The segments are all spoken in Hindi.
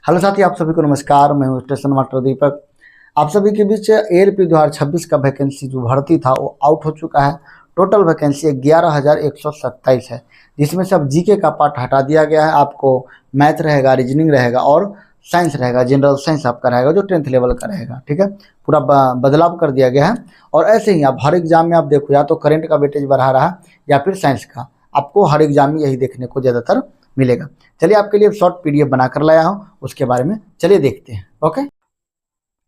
हेलो साथी, आप सभी को नमस्कार। मैं हूं स्टेशन मास्टर दीपक। आप सभी के बीच एएलपी 2026 का वैकेंसी जो भर्ती था वो आउट हो चुका है। टोटल वैकेंसी 11,127 है, जिसमें से अब जीके का पार्ट हटा दिया गया है। आपको मैथ रहेगा, रीजनिंग रहेगा और साइंस रहेगा। जनरल साइंस आपका रहेगा जो 10th लेवल का रहेगा। ठीक है, पूरा बदलाव कर दिया गया है। और ऐसे ही आप हर एग्जाम में आप देखो, या तो करंट का वेटेज बढ़ा रहा है या फिर साइंस का। आपको हर एग्जाम में यही देखने को ज़्यादातर मिलेगा। चलिए, आपके लिए शॉर्ट पीडीएफ बना कर लाया हूँ, उसके बारे में चलिए देखते हैं। ओके,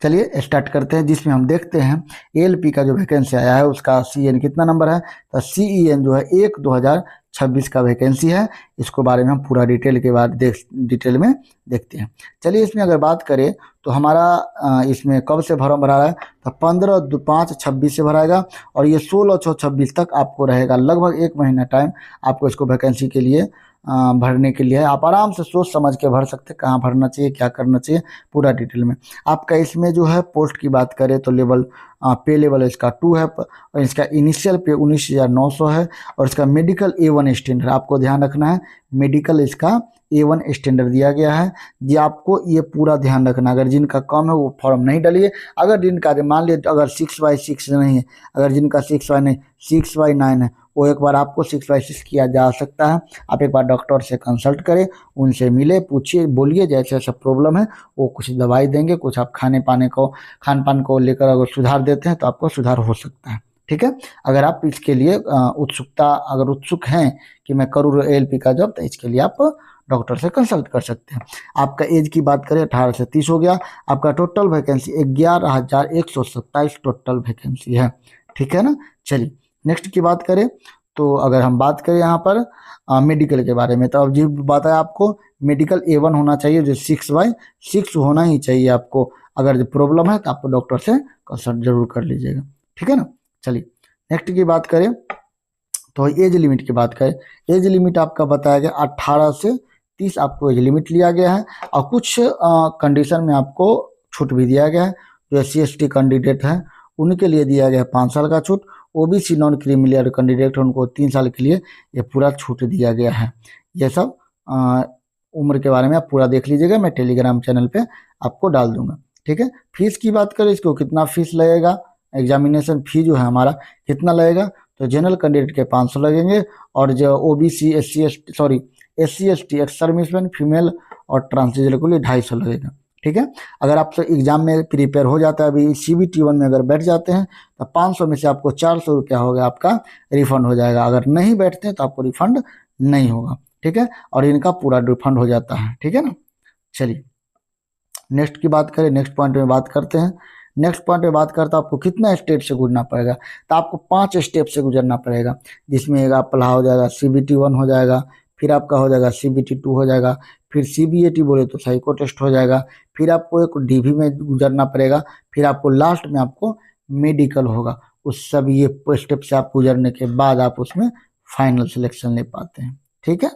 चलिए स्टार्ट करते हैं, जिसमें हम देखते हैं एएलपी का जो वैकेंसी आया है उसका सीएन कितना नंबर है। तो सीईएन जो है 1/2026 का वैकेंसी है। इसको बारे में हम पूरा डिटेल के बाद डिटेल में देखते हैं। चलिए, इसमें अगर बात करें तो हमारा इसमें कब से फॉर्म भरा है, तो 15/5/26 से भराएगा और ये 16/6/26 तक आपको रहेगा। लगभग 1 महीना टाइम आपको इसको वैकेंसी के लिए भरने के लिए है। आप आराम से सोच समझ के भर सकते हैं, कहाँ भरना चाहिए, क्या करना चाहिए, पूरा डिटेल में। आपका इसमें जो है पोस्ट की बात करें तो लेवल पे लेवल इसका 2 है और इसका इनिशियल पे 19,900 है। और इसका मेडिकल A1 स्टैंडर्ड आपको ध्यान रखना है। मेडिकल इसका A1 स्टैंडर्ड दिया गया है जी। आपको ये पूरा ध्यान रखना, अगर जिनका कम है वो फॉर्म नहीं डालिए। अगर जिनका मान लीजिए अगर 6/6 नहीं है, अगर जिनका 6/9 नहीं 6/9 है, वो एक बार आपको 6/6 किया जा सकता है। आप एक बार डॉक्टर से कंसल्ट करें, उनसे मिले, पूछिए, बोलिए जैसे ऐसा प्रॉब्लम है। वो कुछ दवाई देंगे, कुछ आप खान पान को लेकर अगर सुधार देते हैं तो आपको सुधार हो सकता है। ठीक है, अगर आप इसके लिए उत्सुक हैं कि मैं करूँ एएलपी का जॉब, तो इसके लिए आप डॉक्टर से कंसल्ट कर सकते हैं। आपका एज की बात करें 18 से 30 हो गया। आपका टोटल वैकेंसी 11,127 टोटल वैकेंसी है। ठीक है ना। चलिए नेक्स्ट की बात करें तो अगर हम बात करें यहाँ पर मेडिकल के बारे में, तो अब जी बताया आपको मेडिकल A1 होना चाहिए, जो 6/6 होना ही चाहिए आपको। अगर जो प्रॉब्लम है तो आपको डॉक्टर से कंसल्ट जरूर कर लीजिएगा। ठीक है ना। चलिए नेक्स्ट की बात करें तो एज लिमिट की बात करें, एज लिमिट आपका बताया गया 18 से 30 आपको एज लिमिट लिया गया है। और कुछ कंडीशन में आपको छूट भी दिया गया है। जो SC/ST कैंडिडेट हैं उनके लिए दिया गया है 5 साल का छूट। OBC नॉन क्रीमिलियर कैंडिडेट है उनको 3 साल के लिए ये पूरा छूट दिया गया है। ये सब उम्र के बारे में आप पूरा देख लीजिएगा, मैं टेलीग्राम चैनल पे आपको डाल दूंगा। ठीक है, फीस की बात करें इसको कितना फीस लगेगा, एग्जामिनेशन फी जो है हमारा कितना लगेगा, तो जनरल कैंडिडेट के 500 लगेंगे। और जो OBC SC/ST ex serviceman female और ट्रांसजेंडर को लिए 250 लगेगा। ठीक है, अगर आप एग्जाम में प्रिपेयर हो जाता है, अभी CBT1 में अगर बैठ जाते हैं तो 500 में से आपको 400 रुपया होगा आपका रिफंड हो जाएगा। अगर नहीं बैठते हैं तो आपको रिफंड नहीं होगा। ठीक है, और इनका पूरा रिफंड हो जाता है। ठीक है ना। चलिए नेक्स्ट की बात करें, नेक्स्ट पॉइंट में बात करते हैं। नेक्स्ट पॉइंट में बात करते हैं आपको कितना स्टेप से गुजरना पड़ेगा, तो आपको 5 स्टेप से गुजरना पड़ेगा। जिसमें एक आपका हो जाएगा CBT1 हो जाएगा, फिर आपका हो जाएगा CBT2 हो जाएगा, फिर CBAT बोले तो साइको टेस्ट हो जाएगा, फिर आपको एक DV में गुजरना पड़ेगा, फिर आपको लास्ट में आपको मेडिकल होगा। उस सब ये स्टेप से आप गुजरने के बाद आप उसमें फाइनल सिलेक्शन ले पाते हैं। ठीक है,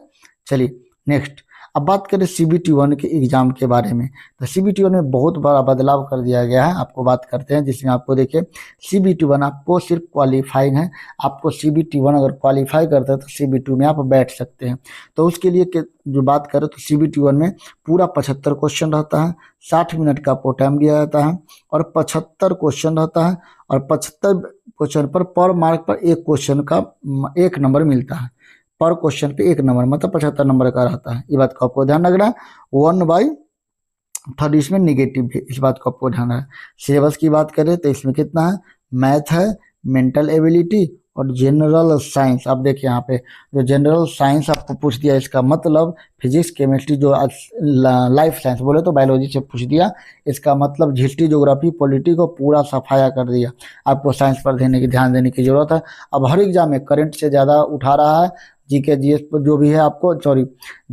चलिए नेक्स्ट अब बात करें CBT1 के एग्जाम के बारे में। तो CBT1 में बहुत बड़ा बदलाव कर दिया गया है, आपको बात करते हैं। जिसमें आपको देखिए CBT1 आपको सिर्फ क्वालिफाइंग है। आपको CBT1 अगर क्वालिफाई करते हैं तो CBT2 में आप बैठ सकते हैं। तो उसके लिए जो बात करें तो CBT1 में पूरा 75 क्वेश्चन रहता है, 60 मिनट का आपको टाइम दिया जाता है और 75 क्वेश्चन रहता है। और 75 क्वेश्चन पर मार्क पर एक क्वेश्चन का 1 नंबर मिलता है। पर क्वेश्चन पे 1 नंबर मतलब 75 नंबर का रहता है। ये बात को आपको ध्यान रखना है। 1/3 इसमें निगेटिव है, इस बात को आपको ध्यान रखना है। सिलेबस की बात करें तो इसमें कितना है, मैथ है, मेंटल एबिलिटी और जनरल साइंस। आप देखिए यहाँ पे जो जनरल साइंस आपको पूछ दिया, इसका मतलब फिजिक्स केमिस्ट्री जो लाइफ साइंस बोले तो बायोलॉजी से पूछ दिया। इसका मतलब हिस्ट्री ज्योग्राफी पॉलिटी को पूरा सफाया कर दिया। आपको साइंस पर ध्यान देने की जरूरत है। अब हर एग्जाम में करंट से ज़्यादा उठा रहा है। GK GS पर जो भी है आपको जो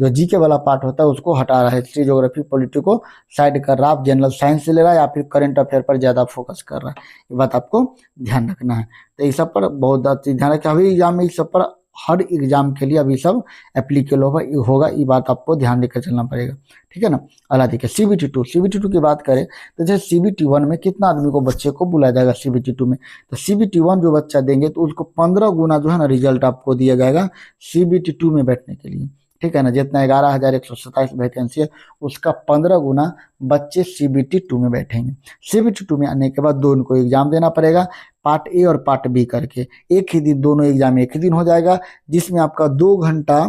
GK वाला पार्ट होता है उसको हटा रहा है। हिस्ट्री ज्योग्राफी पॉलिटी को साइड कर रहा है। आप जनरल साइंस से ले रहा है या फिर करंट अफेयर पर ज़्यादा फोकस कर रहा है, ये बात आपको ध्यान रखना है। तो इस सब पर बहुत अच्छी ध्यान रखें। अभी एग्जाम में इस सब पर हर एग्जाम के लिए अभी सब एप्लीकेबल होगा, ये बात आपको ध्यान लेकर चलना पड़ेगा। ठीक है ना। अगला देखिए CBT2 की बात करें तो जैसे CBT1 में कितना आदमी को बच्चे को बुलाया जाएगा CBT2 में, तो CBT1 जो बच्चा देंगे तो उसको 15 गुना जो है ना रिजल्ट आपको दिया जाएगा CBT2 में बैठने के लिए। ठीक है ना। जितना 11,127 वैकेंसी है उसका 15 गुना बच्चे CBT 2 में बैठेंगे। CBT 2 में आने के बाद दो इनको एग्जाम देना पड़ेगा, पार्ट ए और पार्ट बी करके। एक ही दिन दोनों एग्जाम एक ही दिन हो जाएगा, जिसमें आपका 2 घंटा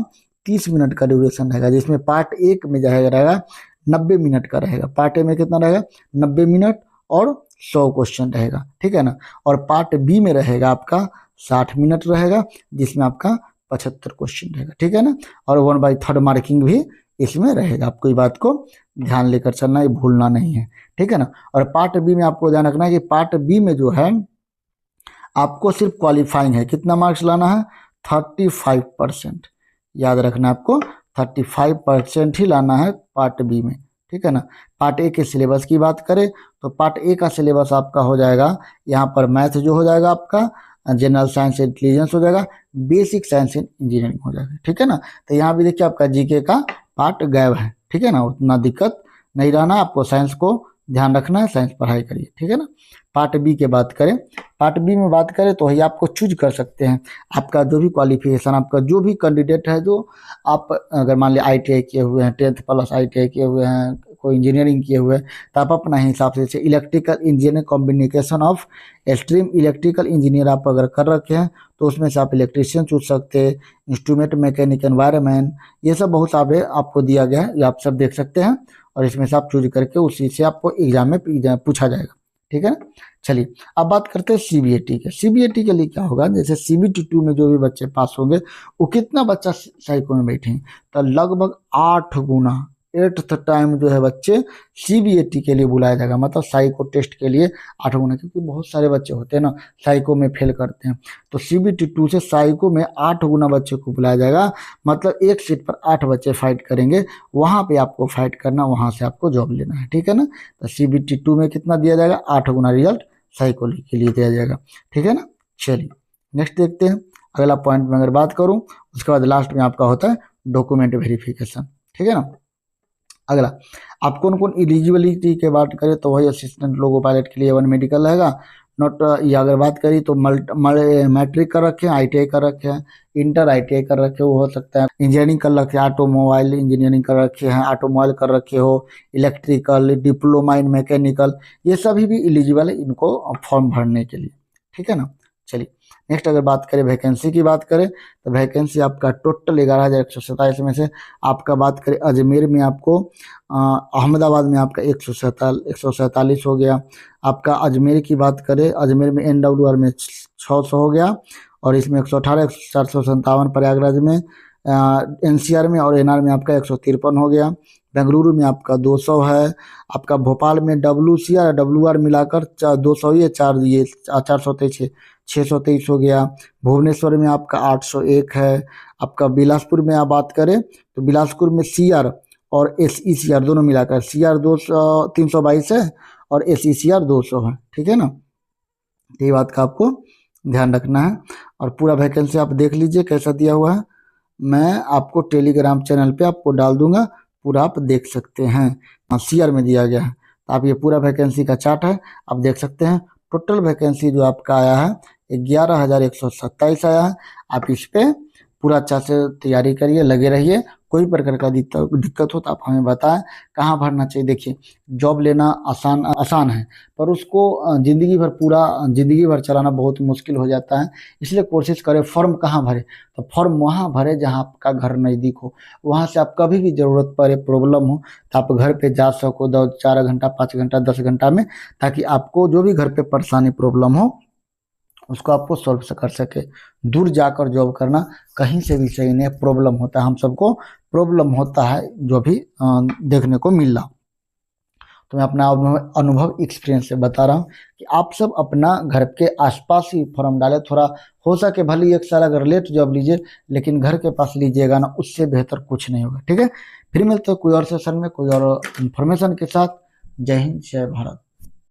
30 मिनट का ड्यूरेशन रहेगा, जिसमें पार्ट एक में रहेगा 90 मिनट का रहेगा। पार्ट ए में कितना रहेगा 90 मिनट और 100 क्वेश्चन रहेगा, ठीक है ना। और पार्ट बी में रहेगा आपका 60 मिनट रहेगा, जिसमें आपका 75 क्वेश्चन रहेगा, ठीक है ना। और 1/3 मार्किंग भी इसमें रहेगा। आपको ये बात को ध्यान लेकर चलना, ये भूलना नहीं है, ठीक है ना। और पार्ट बी में आपको ध्यान रखना है कि पार्ट बी में जो है आपको सिर्फ क्वालिफाइंग है, कितना मार्क्स लाना है 35%। याद रखना आपको 35% ही लाना है पार्ट बी में, ठीक है ना। पार्ट ए के सिलेबस की बात करें तो पार्ट ए का सिलेबस आपका हो जाएगा यहाँ पर मैथ जो हो जाएगा आपका, जनरल साइंस इंटेलिजेंस हो जाएगा, बेसिक साइंस एंड इंजीनियरिंग हो जाएगा, ठीक है ना। तो यहाँ भी देखिए आपका जीके का पार्ट गायब है, ठीक है ना। उतना दिक्कत नहीं रहना, आपको साइंस को ध्यान रखना है, साइंस पढ़ाई करिए, ठीक है ना। पार्ट बी के बात करें, पार्ट बी में बात करें तो वही आपको चूज कर सकते हैं, आपका जो भी क्वालिफिकेशन, आपका जो भी कैंडिडेट है, जो आप अगर मान लिया ITI किए हुए हैं, 10th प्लस ITI किए हुए हैं, कोई इंजीनियरिंग किए हुए हैं, तो आप अपना हिसाब से electrical engineering combination of stream electrical engineer आप अगर कर रखे हैं तो उसमें से आप इलेक्ट्रीशियन चूज सकते हैं, इंस्ट्रूमेंट मैकेनिक, एनवायरनमेंट, ये सब बहुत सारे आपको दिया गया है, ये आप सब देख सकते हैं। और इसमें से आप चूज करके उसी से आपको एग्जाम में पूछा जाएगा, ठीक है ना। चलिए अब बात करते हैं CBAT के। CBAT के लिए क्या होगा, जैसे CBT 2 में जो भी बच्चे पास होंगे वो कितना बच्चा साइको में बैठेंगे, तो लगभग 8 गुना 8th टाइम जो है बच्चे CBAT के लिए बुलाया जाएगा, मतलब साइको टेस्ट के लिए 8 गुना, क्योंकि बहुत सारे बच्चे होते हैं ना साइको में फेल करते हैं, तो CBT 2 से साइको में 8 गुना बच्चे को बुलाया जाएगा। मतलब एक सीट पर 8 बच्चे फाइट करेंगे, वहाँ पे आपको फाइट करना, वहाँ से आपको जॉब लेना है, ठीक है ना। तो CBT 2 में कितना दिया जाएगा 8 गुना रिजल्ट साइको के लिए दिया जाएगा, ठीक है ना। चलिए नेक्स्ट देखते हैं अगला पॉइंट में अगर बात करूँ, उसके बाद लास्ट में आपका होता है डॉक्यूमेंट वेरिफिकेशन, ठीक है ना। अगला आप कौन कौन एलिजिबिलिटी के बात करें तो वही असिस्टेंट लोगो पायलट के लिए 1 मेडिकल रहेगा, नॉट ये अगर बात करी तो मैट्रिक कर रखे हैं, ITI कर रखे हैं, इंटर ITI कर रखे हो सकता है, इंजीनियरिंग कर रखे हैं, ऑटोमोबाइल इंजीनियरिंग कर रखे हैं, ऑटोमोबाइल कर रखे हो, इलेक्ट्रिकल, डिप्लोमा इन मैकेनिकल, ये सभी भी एलिजिबल है इनको फॉर्म भरने के लिए, ठीक है ना। चलिए नेक्स्ट अगर बात करें वैकेंसी की बात करें तो वैकेंसी आपका टोटल 11,127 में से आपका बात करें अजमेर में आपको अहमदाबाद में आपका 147 हो गया। आपका अजमेर की बात करें, अजमेर में NWR में 600 हो गया, और इसमें 118, 457 प्रयागराज में, NCR में और NR में आपका 153 हो गया। बेंगलुरु में आपका 200 है, आपका भोपाल में WCR WR मिलाकर 200 ही है, 423 623 हो गया। भुवनेश्वर में आपका 801 है। आपका बिलासपुर में आप बात करें तो बिलासपुर में CR और SECR दोनों मिलाकर CR 322 है और SECR 200 है, ठीक है ना। ये बात का आपको ध्यान रखना है। और पूरा वैकेंसी आप देख लीजिए कैसा दिया हुआ है, मैं आपको टेलीग्राम चैनल पे आपको डाल दूंगा, पूरा आप देख सकते हैं। CR में दिया गया है, तो आप ये पूरा वैकेंसी का चार्ट है, आप देख सकते हैं। टोटल वैकेंसी जो आपका आया है 11,127 आया है। आप इस पर पूरा अच्छा से तैयारी करिए, लगे रहिए। कोई प्रकार का दिक्कत हो तो आप हमें बताएं कहाँ भरना चाहिए। देखिए जॉब लेना आसान है, पर उसको ज़िंदगी भर चलाना बहुत मुश्किल हो जाता है। इसलिए कोशिश करें फॉर्म कहाँ भरे, तो फॉर्म वहाँ भरे जहाँ आपका घर नज़दीक हो, वहाँ से आप कभी भी ज़रूरत पड़े, प्रॉब्लम हो तो आप घर पे जा सको 4 घंटा 5 घंटा 10 घंटा में, ताकि आपको जो भी घर पे परेशानी प्रॉब्लम हो उसको आपको सॉल्व कर सके। दूर जाकर जॉब करना कहीं से भी सही नहीं, प्रॉब्लम होता है, हम सबको प्रॉब्लम होता है जो भी देखने को मिल रहा। तो मैं अपना अनुभव एक्सपीरियंस से बता रहा हूँ कि आप सब अपना घर के आसपास ही फॉर्म डालें। थोड़ा हो सके भले 1 साल अगर लेट जॉब लीजिए, लेकिन घर के पास लीजिएगा ना, उससे बेहतर कुछ नहीं होगा, ठीक है। फिर मिलते हैं कोई और सेशन में कोई और इन्फॉर्मेशन के साथ। जय हिंद, जय भारत।